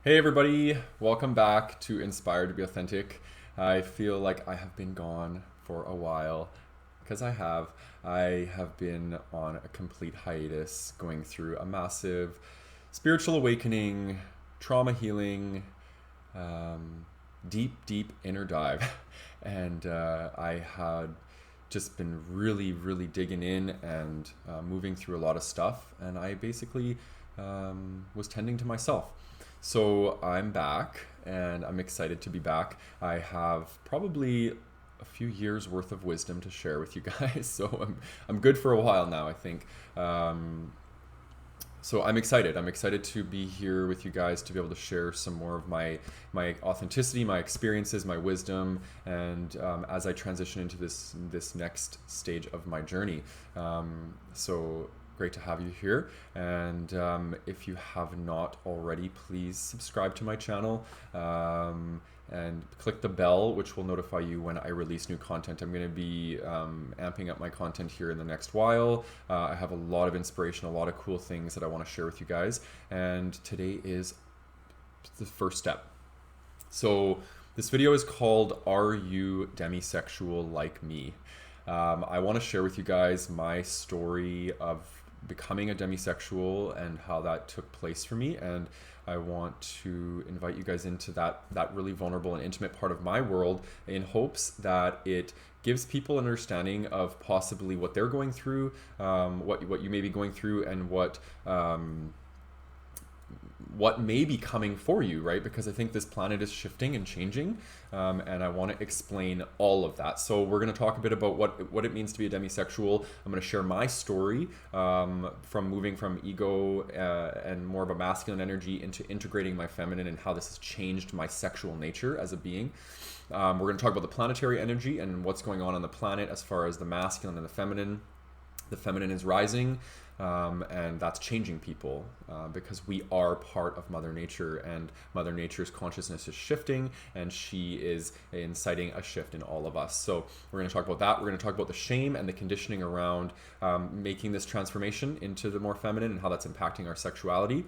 Hey everybody, welcome back to Inspired to be Authentic. I feel like I have been gone for a while because I have been on a complete hiatus, going through a massive spiritual awakening, trauma healing, um, deep inner dive. And I had just been really digging in and moving through a lot of stuff. And I basically was tending to myself. So I'm back and I'm excited to be back. I have probably a few years worth of wisdom to share with you guys. So I'm good for a while now, I think. So I'm excited. I'm excited to be here with you guys to be able to share some more of my authenticity, my experiences, my wisdom, and as I transition into this next stage of my journey. So great to have you here. And if you have not already, please subscribe to my channel. And click the bell, which will notify you when I release new content. I'm going to be amping up my content here in the next while. I have a lot of inspiration, a lot of cool things that I want to share with you guys. And today is the first step. So this video is called, Are You Demisexual Like Me? I want to share with you guys my story of becoming a demisexual and how that took place for me, and I want to invite you guys into that really vulnerable and intimate part of my world in hopes that it gives people an understanding of possibly what they're going through, what you may be going through, and what may be coming for you, right? Because I think this planet is shifting and changing, and I want to explain all of that. So we're going to talk a bit about what it means to be a demisexual. I'm going to share my story from moving from ego and more of a masculine energy into integrating my feminine, and how this has changed my sexual nature as a being. We're going to talk about the planetary energy and what's going on the planet as far as the masculine and the feminine. The feminine is rising, and that's changing people because we are part of Mother Nature, and Mother Nature's consciousness is shifting, and she is inciting a shift in all of us. So we're going to talk about that. We're going to talk about the shame and the conditioning around making this transformation into the more feminine and how that's impacting our sexuality.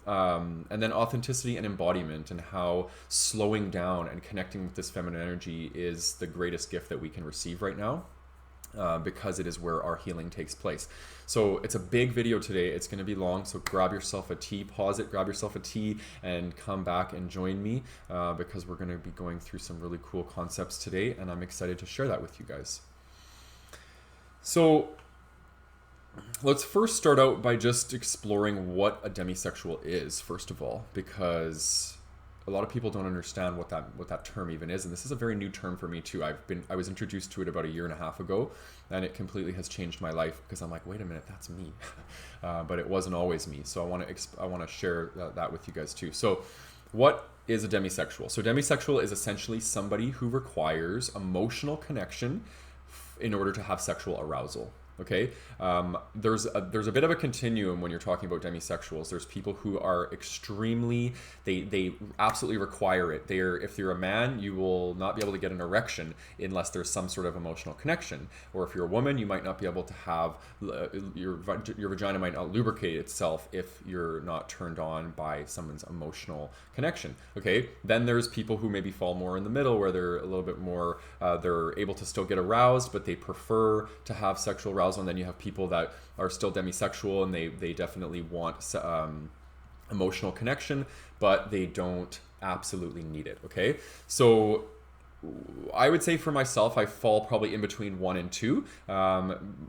And then authenticity and embodiment, and how slowing down and connecting with this feminine energy is the greatest gift that we can receive right now. Because it is where our healing takes place. So it's a big video today. It's going to be long, so grab yourself a tea, pause it, grab yourself a tea, and come back and join me because we're going to be going through some really cool concepts today, and I'm excited to share that with you guys. So let's first start out by just exploring what a demisexual is, first of all, because a lot of people don't understand what that term even is, and this is a very new term for me too. I was introduced to it about a year and a half ago, and it completely has changed my life because I'm like, wait a minute, that's me, but it wasn't always me. So I want to share that with you guys too. So, what is a demisexual? So, demisexual is essentially somebody who requires emotional connection in order to have sexual arousal. Okay, there's a bit of a continuum when you're talking about demisexuals. There's people who are extremely, they absolutely require it. If you're a man, you will not be able to get an erection unless there's some sort of emotional connection. Or if you're a woman, you might not be able to have your vagina might not lubricate itself if you're not turned on by someone's emotional connection. Okay, then there's people who maybe fall more in the middle, where they're a little bit more, they're able to still get aroused, but they prefer to have sexual arousal. And then you have people that are still demisexual, and they definitely want emotional connection, but they don't absolutely need it. Okay, so I would say for myself, I fall probably in between 1 and 2,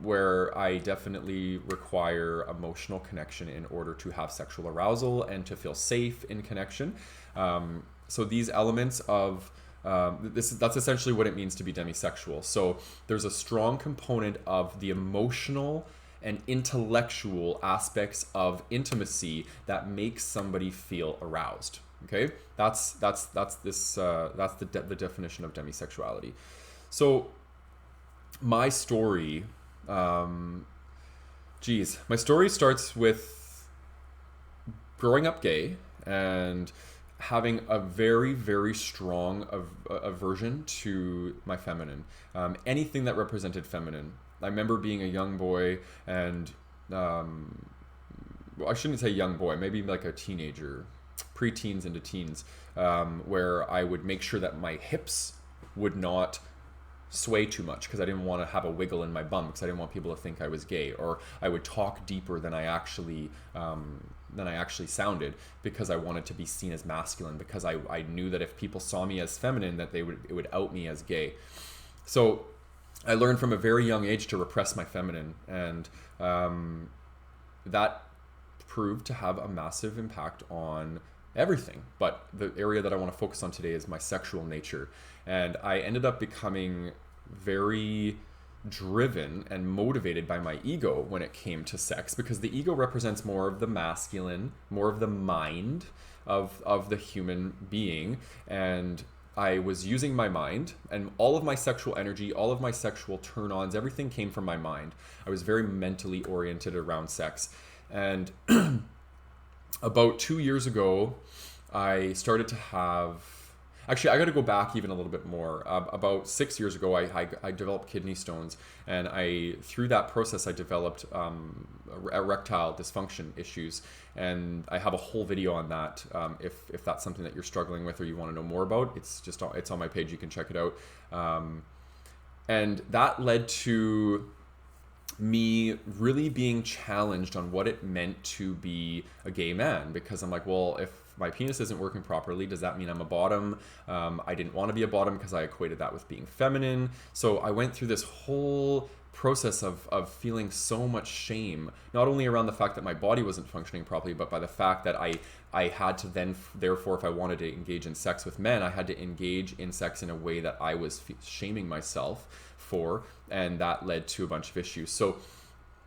where I definitely require emotional connection in order to have sexual arousal and to feel safe in connection. So these elements of that's essentially what it means to be demisexual. So there's a strong component of the emotional and intellectual aspects of intimacy that makes somebody feel aroused. Okay, that's the definition of demisexuality. So my story, my story starts with growing up gay and having a very strong aversion to my feminine, anything that represented feminine. I remember being a young boy, and well, I shouldn't say young boy, maybe like a teenager, preteens into teens, where I would make sure that my hips would not sway too much because I didn't want to have a wiggle in my bum because I didn't want people to think I was gay, or I would talk deeper than I actually sounded because I wanted to be seen as masculine, because I knew that if people saw me as feminine that it would out me as gay. So I learned from a very young age to repress my feminine, and that proved to have a massive impact on everything. But the area that I want to focus on today is my sexual nature. And I ended up becoming very driven and motivated by my ego when it came to sex, because the ego represents more of the masculine, more of the mind of the human being. And I was using my mind, and all of my sexual energy, all of my sexual turn-ons, everything came from my mind. I was very mentally oriented around sex. And about 2 years ago, I started to have... Actually, I got to go back even a little bit more. About 6 years ago, I developed kidney stones, and through that process, I developed erectile dysfunction issues, and I have a whole video on that. If that's something that you're struggling with or you want to know more about, it's on my page. You can check it out. And that led to me really being challenged on what it meant to be a gay man, because I'm like, well, if my penis isn't working properly, does that mean I'm a bottom? I didn't want to be a bottom because I equated that with being feminine. So I went through this whole process of feeling so much shame, not only around the fact that my body wasn't functioning properly, but by the fact that I had to then, therefore, if I wanted to engage in sex with men, I had to engage in sex in a way that I was shaming myself for, and that led to a bunch of issues. So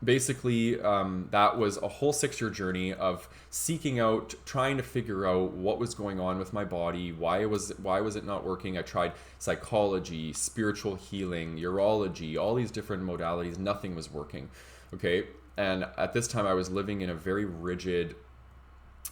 basically, that was a whole 6-year journey of seeking out, trying to figure out what was going on with my body, why was it not working. I tried psychology, spiritual healing, urology, all these different modalities. Nothing was working. Okay, and at this time I was living in a very rigid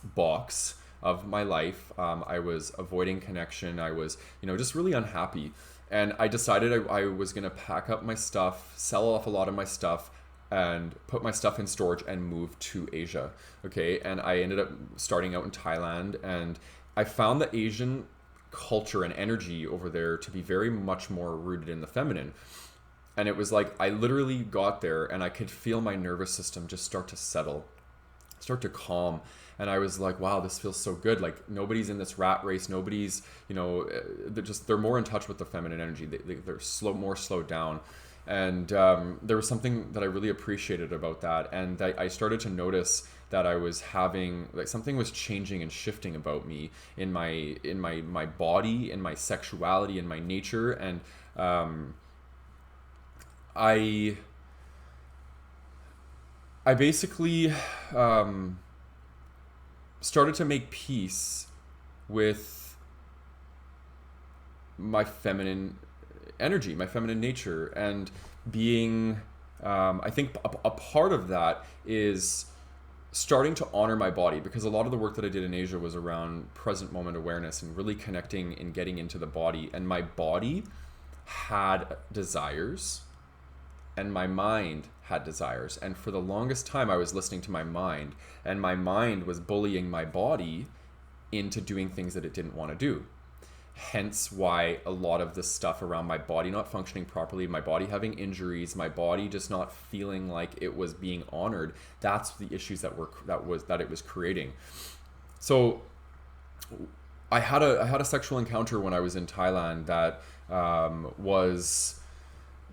box of my life. I was avoiding connection. I was, just really unhappy. And I decided I was going to pack up my stuff, sell off a lot of my stuff, and put my stuff in storage and move to Asia. Okay, and I ended up starting out in Thailand, and I found the Asian culture and energy over there to be very much more rooted in the feminine. And it was like I literally got there and I could feel my nervous system just start to settle, start to calm. And I was like, wow, this feels so good. Like nobody's in this rat race. Nobody's, they're more in touch with the feminine energy. They're more slowed down. And there was something that I really appreciated about that. And I started to notice that I was having, like, something was changing and shifting about me in my body, in my sexuality, in my nature. And I basically started to make peace with my feminine energy, my feminine nature, and being, I think a part of that is starting to honor my body, because a lot of the work that I did in Asia was around present moment awareness and really connecting and getting into the body. And my body had desires and my mind had desires. And for the longest time, I was listening to my mind, and my mind was bullying my body into doing things that it didn't want to do. Hence why a lot of the stuff around my body not functioning properly, my body having injuries, my body just not feeling like it was being honored, that's the issues that it was creating. So I had a sexual encounter when I was in Thailand that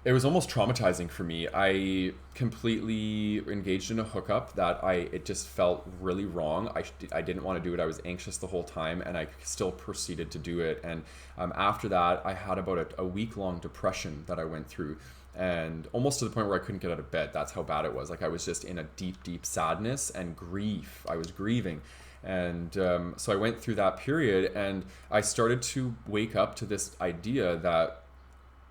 it was almost traumatizing for me. I completely engaged in a hookup that it just felt really wrong. I didn't want to do it. I was anxious the whole time, and I still proceeded to do it. And after that, I had about a week-long depression that I went through, and almost to the point where I couldn't get out of bed. That's how bad it was. Like, I was just in a deep, deep sadness and grief. I was grieving. And so I went through that period, and I started to wake up to this idea that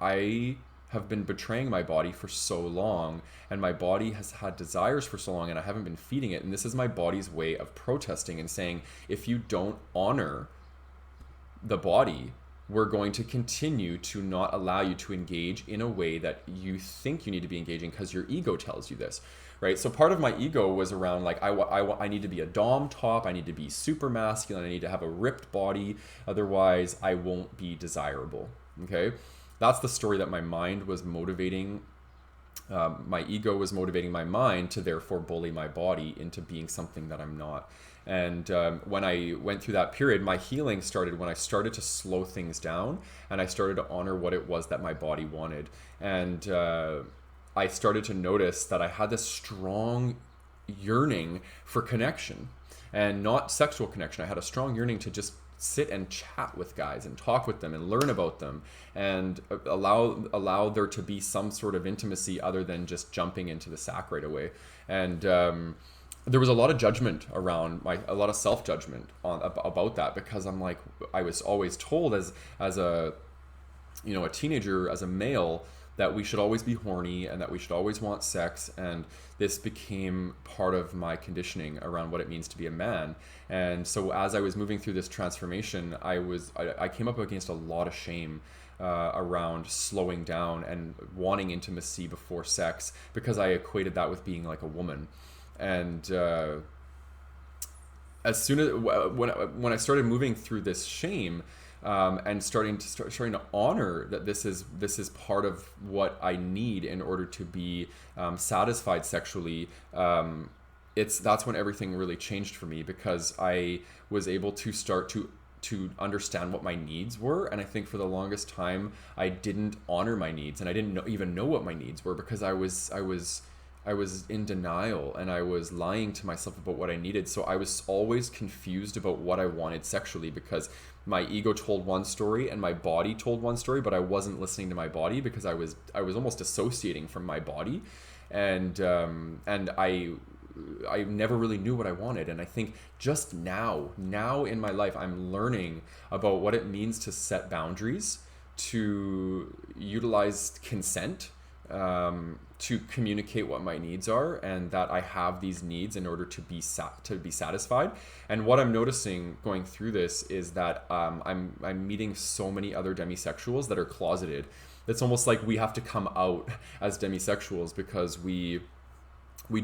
I have been betraying my body for so long, and my body has had desires for so long, and I haven't been feeding it. And this is my body's way of protesting and saying, if you don't honor the body, we're going to continue to not allow you to engage in a way that you think you need to be engaging because your ego tells you this, right? So part of my ego was around like, I need to be a dom top, I need to be super masculine, I need to have a ripped body, otherwise I won't be desirable, okay? That's the story that my mind was motivating. My ego was motivating my mind to therefore bully my body into being something that I'm not. And when I went through that period, my healing started when I started to slow things down and I started to honor what it was that my body wanted. And I started to notice that I had this strong yearning for connection, and not sexual connection. I had a strong yearning to just sit and chat with guys and talk with them and learn about them and allow there to be some sort of intimacy other than just jumping into the sack right away. And there was a lot of judgment around a lot of self-judgment about that, because I'm like, I was always told as a a teenager, as a male, that we should always be horny and that we should always want sex, and this became part of my conditioning around what it means to be a man. And so as I was moving through this transformation, I came up against a lot of shame around slowing down and wanting intimacy before sex, because I equated that with being like a woman. And as soon as when I started moving through this shame, and starting to honor that this is part of what I need in order to be satisfied sexually, that's when everything really changed for me, because I was able to start to understand what my needs were. And I think for the longest time I didn't honor my needs, and I didn't even know what my needs were, because I was in denial and I was lying to myself about what I needed. So I was always confused about what I wanted sexually, because my ego told one story and my body told one story, but I wasn't listening to my body, because I was almost dissociating from my body. And I never really knew what I wanted. And I think just now in my life, I'm learning about what it means to set boundaries, to utilize consent, to communicate what my needs are, and that I have these needs in order to be satisfied. And what I'm noticing going through this is that I'm meeting so many other demisexuals that are closeted. It's almost like we have to come out as demisexuals, because we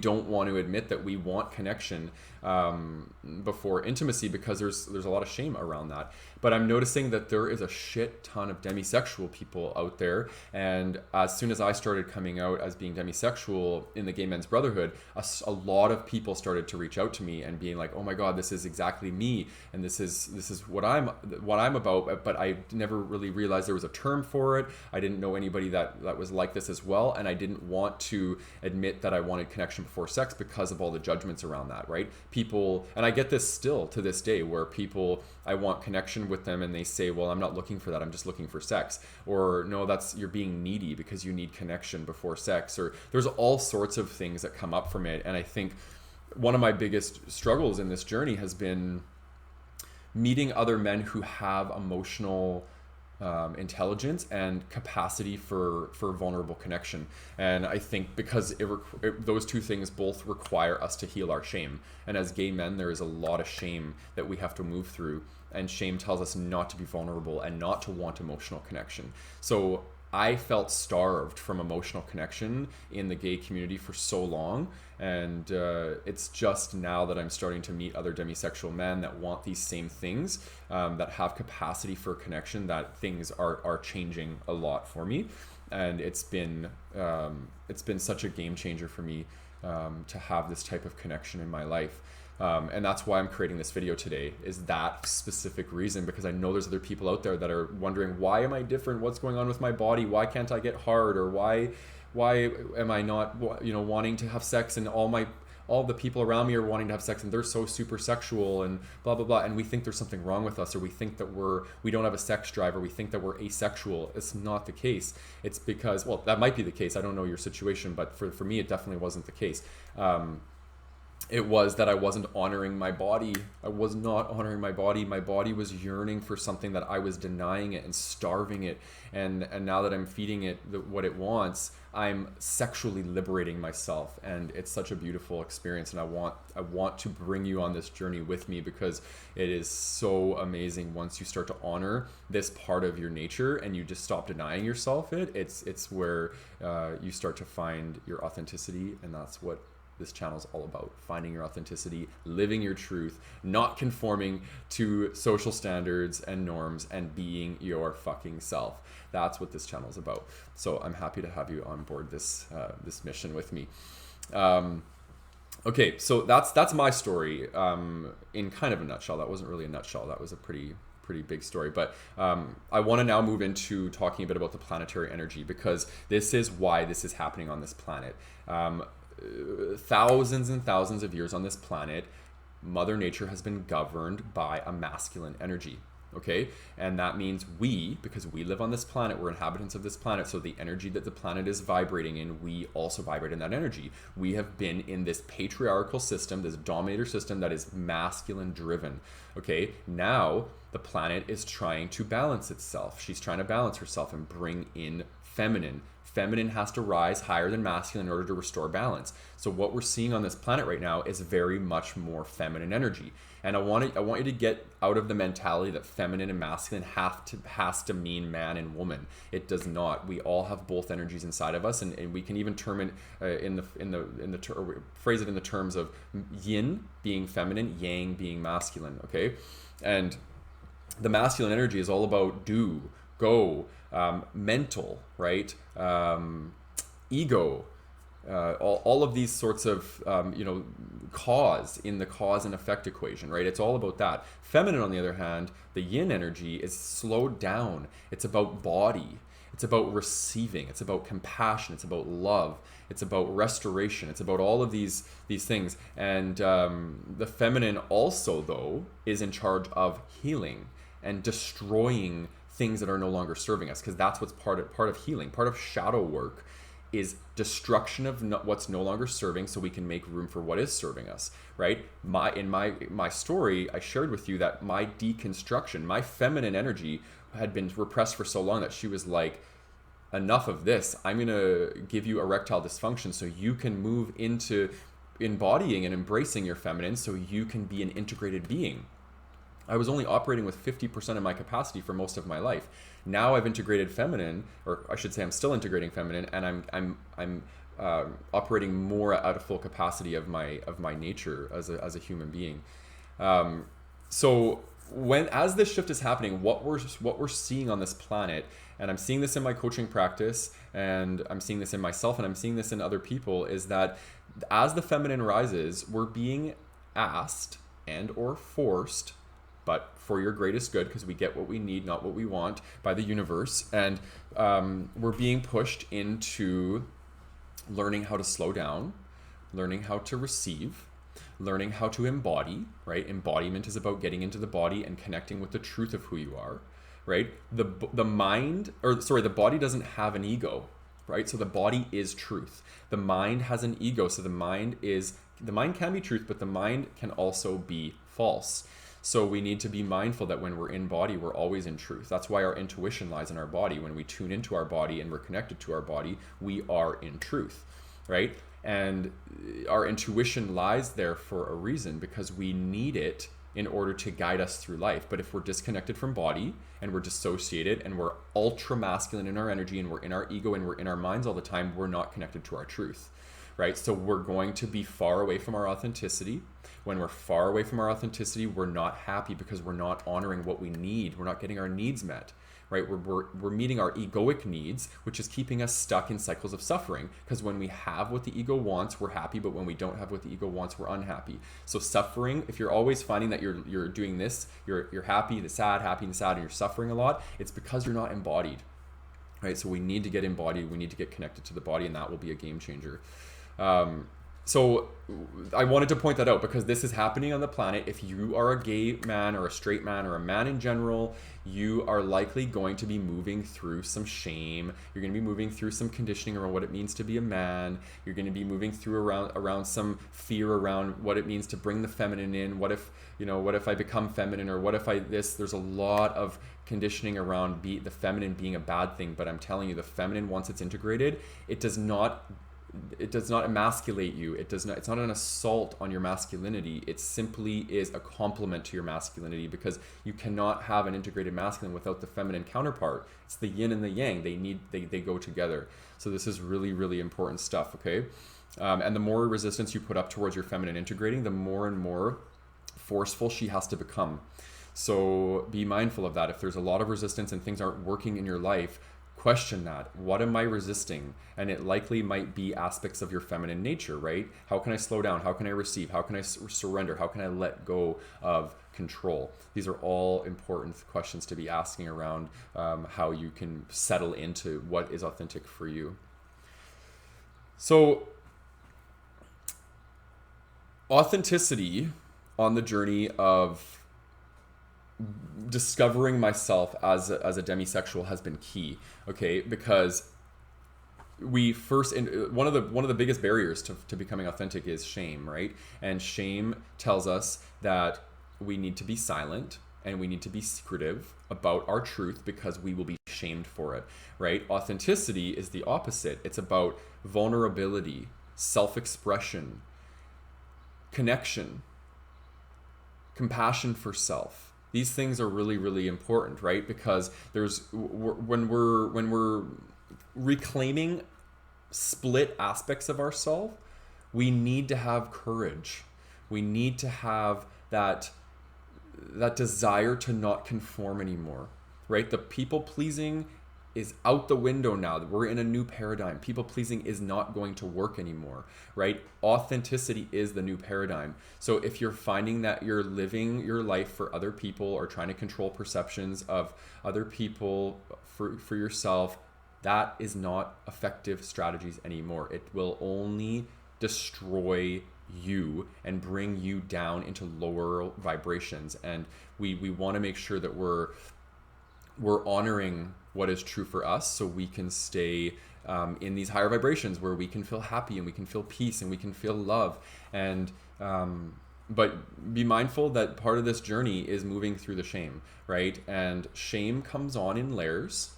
don't want to admit that we want connection before intimacy, because there's a lot of shame around that. But I'm noticing that there is a shit ton of demisexual people out there, and as soon as I started coming out as being demisexual in the Gay Men's Brotherhood, a lot of people started to reach out to me and being like, oh my god, this is exactly me, and this is what I'm about. But I never really realized there was a term for it. I didn't know anybody that was like this as well, and I didn't want to admit that I wanted connection before sex because of all the judgments around that, right? People, and I get this still to this day, where people, I want connection with them and they say, well, I'm not looking for that, I'm just looking for sex. Or no, you're being needy because you need connection before sex. Or there's all sorts of things that come up from it. And I think one of my biggest struggles in this journey has been meeting other men who have emotional intelligence and capacity for vulnerable connection. And I think because those two things both require us to heal our shame. And as gay men, there is a lot of shame that we have to move through. And shame tells us not to be vulnerable and not to want emotional connection. So I felt starved from emotional connection in the gay community for so long. And it's just now that I'm starting to meet other demisexual men that want these same things, that have capacity for connection, that things are changing a lot for me. And it's been such a game changer for me to have this type of connection in my life. And that's why I'm creating this video today, is that specific reason, because I know there's other people out there that are wondering, why am I different? What's going on with my body? Why can't I get hard? Or why am I not, wanting to have sex, and all the people around me are wanting to have sex and they're so super sexual and blah, blah, blah. And we think there's something wrong with us, or we think that we don't have a sex drive, or we think that we're asexual. It's not the case. It's because, well, that might be the case. I don't know your situation, but for me, it definitely wasn't the case. it was that I wasn't honoring my body. I was not honoring my body. My body was yearning for something that I was denying it and starving it. And now that I'm feeding it what it wants, I'm sexually liberating myself. And it's such a beautiful experience. And I want to bring you on this journey with me, because it is so amazing once you start to honor this part of your nature and you just stop denying yourself it. It's where you start to find your authenticity, and that's what this channel is all about: finding your authenticity, living your truth, not conforming to social standards and norms, and being your fucking self. That's what this channel is about. So I'm happy to have you on board this this mission with me. Okay, so that's my story in kind of a nutshell. That wasn't really a nutshell. That was a pretty big story. But I want to now move into talking a bit about the planetary energy, because this is why this is happening on this planet. Thousands and thousands of years on this planet, Mother Nature has been governed by a masculine energy. Okay, and that means because we live on this planet, we're inhabitants of this planet, so the energy that the planet is vibrating in, we also vibrate in that energy. We have been in this patriarchal system, this dominator system that is masculine driven. Okay, now the planet is trying to balance itself. She's trying to balance herself and bring in feminine. Feminine has to rise higher than masculine in order to restore balance. So what we're seeing on this planet right now is very much more feminine energy. And I want you to get out of the mentality that feminine and masculine has to mean man and woman. It does not. We all have both energies inside of us, and we can even term it phrase it in the terms of yin being feminine, yang being masculine. Okay, and the masculine energy is all about do, go, mental, right? Ego, all of these sorts of cause in the cause and effect equation, right? It's all about that. Feminine, on the other hand, the yin energy is slowed down. It's about body. It's about receiving. It's about compassion. It's about love. It's about restoration. It's about all of these things. And the feminine also, though, is in charge of healing and destroying things that are no longer serving us, because that's what's part of healing. Part of shadow work is destruction of what's no longer serving, so we can make room for what is serving us, right? In my story, I shared with you that my deconstruction, my feminine energy had been repressed for so long that she was like, enough of this. I'm gonna give you erectile dysfunction so you can move into embodying and embracing your feminine, so you can be an integrated being. I was only operating with 50% of my capacity for most of my life. Now I've integrated feminine, or I should say I'm still integrating feminine, and I'm operating more at a full capacity of my nature as a human being. So as this shift is happening, what we're seeing on this planet, and I'm seeing this in my coaching practice, and I'm seeing this in myself, and I'm seeing this in other people, is that as the feminine rises, we're being asked and or forced, but for your greatest good, because we get what we need, not what we want, by the universe. And we're being pushed into learning how to slow down, learning how to receive, learning how to embody, right? Embodiment is about getting into the body and connecting with the truth of who you are, right? The body doesn't have an ego, right? So the body is truth. The mind has an ego. So the mind can be truth, but the mind can also be false. So we need to be mindful that when we're in body, we're always in truth. That's why our intuition lies in our body. When we tune into our body and we're connected to our body, we are in truth, right? And our intuition lies there for a reason, because we need it in order to guide us through life. But if we're disconnected from body and we're dissociated and we're ultra masculine in our energy and we're in our ego and we're in our minds all the time, we're not connected to our truth, right? So we're going to be far away from our authenticity. When we're far away from our authenticity, we're not happy because we're not honoring what we need. We're not getting our needs met, right? We're meeting our egoic needs, which is keeping us stuck in cycles of suffering. Because when we have what the ego wants, we're happy, but when we don't have what the ego wants, we're unhappy. So suffering, if you're always finding that you're doing this, you're happy and sad, and you're suffering a lot, it's because you're not embodied, right? So we need to get embodied. We need to get connected to the body, and that will be a game changer. So I wanted to point that out because this is happening on the planet. If you are a gay man or a straight man or a man in general, you are likely going to be moving through some shame. You're going to be moving through some conditioning around what it means to be a man. You're going to be moving through around some fear around what it means to bring the feminine in. What if I become feminine, or what if I this? There's a lot of conditioning around the feminine being a bad thing, but I'm telling you, the feminine, once it's integrated, it does not emasculate you. It's not an assault on your masculinity. It simply is a complement to your masculinity, because you cannot have an integrated masculine without the feminine counterpart. It's the yin and the yang. They go together. So this is really, really important stuff, okay? And the more resistance you put up towards your feminine integrating, the more and more forceful she has to become. So be mindful of that. If there's a lot of resistance and things aren't working in your life, question that. What am I resisting? And it likely might be aspects of your feminine nature, right? How can I slow down? How can I receive? How can I surrender? How can I let go of control? These are all important questions to be asking around how you can settle into what is authentic for you. So authenticity on the journey of discovering myself as a demisexual has been key, okay? Because one of the biggest barriers to becoming authentic is shame, right? And shame tells us that we need to be silent and we need to be secretive about our truth because we will be shamed for it, right? Authenticity is the opposite. It's about vulnerability, self-expression, connection, compassion for self. These things are really, really important, right? Because when we're reclaiming split aspects of ourselves, we need to have courage. We need to have that desire to not conform anymore, right? The people pleasing is out the window now. We're in a new paradigm. People pleasing is not going to work anymore, right? Authenticity is the new paradigm. So if you're finding that you're living your life for other people or trying to control perceptions of other people for yourself, that is not effective strategies anymore. It will only destroy you and bring you down into lower vibrations. And we want to make sure that we're honoring what is true for us, so we can stay in these higher vibrations where we can feel happy and we can feel peace and we can feel love. And but be mindful that part of this journey is moving through the shame, right? And shame comes on in layers,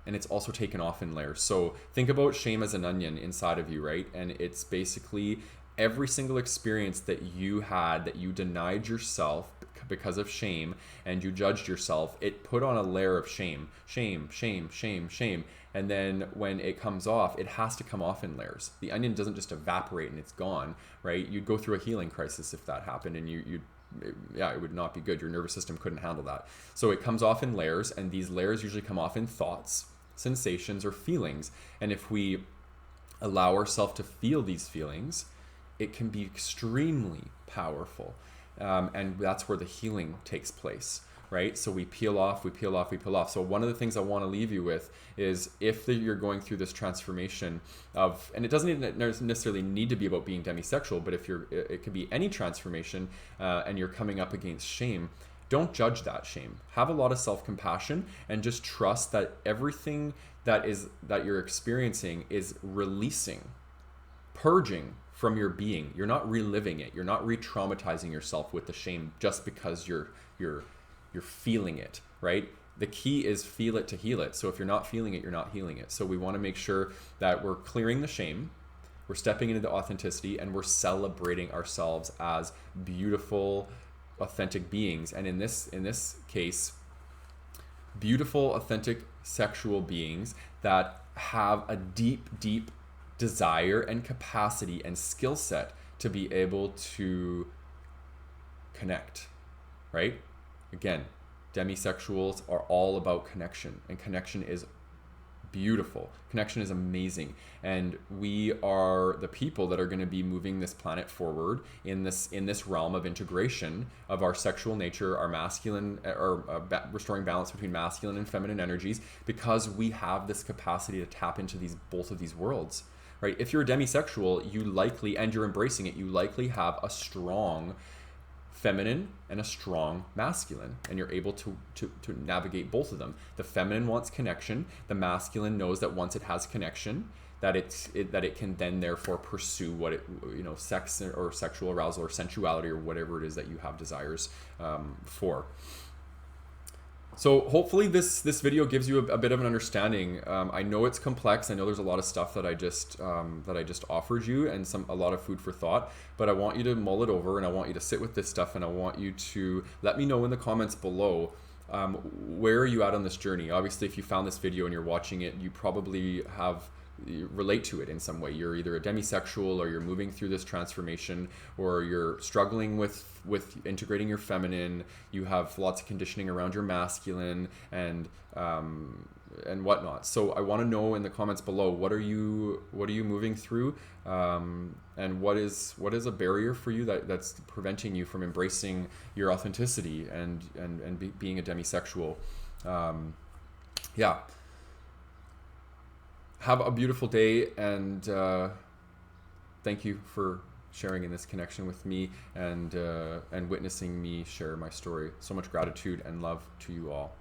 and it's also taken off in layers. So think about shame as an onion inside of you, right? And it's basically every single experience that you had that you denied yourself because of shame and you judged yourself, it put on a layer of shame. And then when it comes off, it has to come off in layers. The onion doesn't just evaporate and it's gone, right? You'd go through a healing crisis if that happened, and it would not be good. Your nervous system couldn't handle that. So it comes off in layers, and these layers usually come off in thoughts, sensations, or feelings. And if we allow ourselves to feel these feelings, it can be extremely powerful. And that's where the healing takes place, right? So we peel off. So one of the things I want to leave you with is, if you're going through this transformation of, and it doesn't necessarily need to be about being demisexual, but it could be any transformation, and you're coming up against shame, don't judge that shame. Have a lot of self-compassion and just trust that everything that you're experiencing is releasing, purging from your being. You're not reliving it. You're not re-traumatizing yourself with the shame just because you're feeling it, right? The key is feel it to heal it. So if you're not feeling it, you're not healing it. So we want to make sure that we're clearing the shame, we're stepping into the authenticity, and we're celebrating ourselves as beautiful, authentic beings. And in this case, beautiful, authentic sexual beings that have a deep desire and capacity and skill set to be able to connect, right? Again, demisexuals are all about connection, and connection is beautiful. Connection is amazing. And we are the people that are going to be moving this planet forward in this realm of integration of our sexual nature, our masculine, or restoring balance between masculine and feminine energies, because we have this capacity to tap into both of these worlds, right? If you're a demisexual, you likely, and you're embracing it, you likely have a strong feminine and a strong masculine, and you're able to navigate both of them. The feminine wants connection. The masculine knows that once it has connection, that it can then therefore pursue what it, you know, sex or sexual arousal or sensuality or whatever it is that you have desires for. So hopefully this video gives you a bit of an understanding. I know it's complex. I know there's a lot of stuff that I just offered you, and a lot of food for thought. But I want you to mull it over, and I want you to sit with this stuff, and I want you to let me know in the comments below, where are you at on this journey. Obviously, if you found this video and you're watching it, you probably relate to it in some way. You're either a demisexual, or you're moving through this transformation, or you're struggling with integrating your feminine. You have lots of conditioning around your masculine and whatnot. So I want to know in the comments below, what are you moving through, and what is a barrier for you that's preventing you from embracing your authenticity and being a demisexual. Yeah. Have a beautiful day, and thank you for sharing in this connection with me and witnessing me share my story. So much gratitude and love to you all.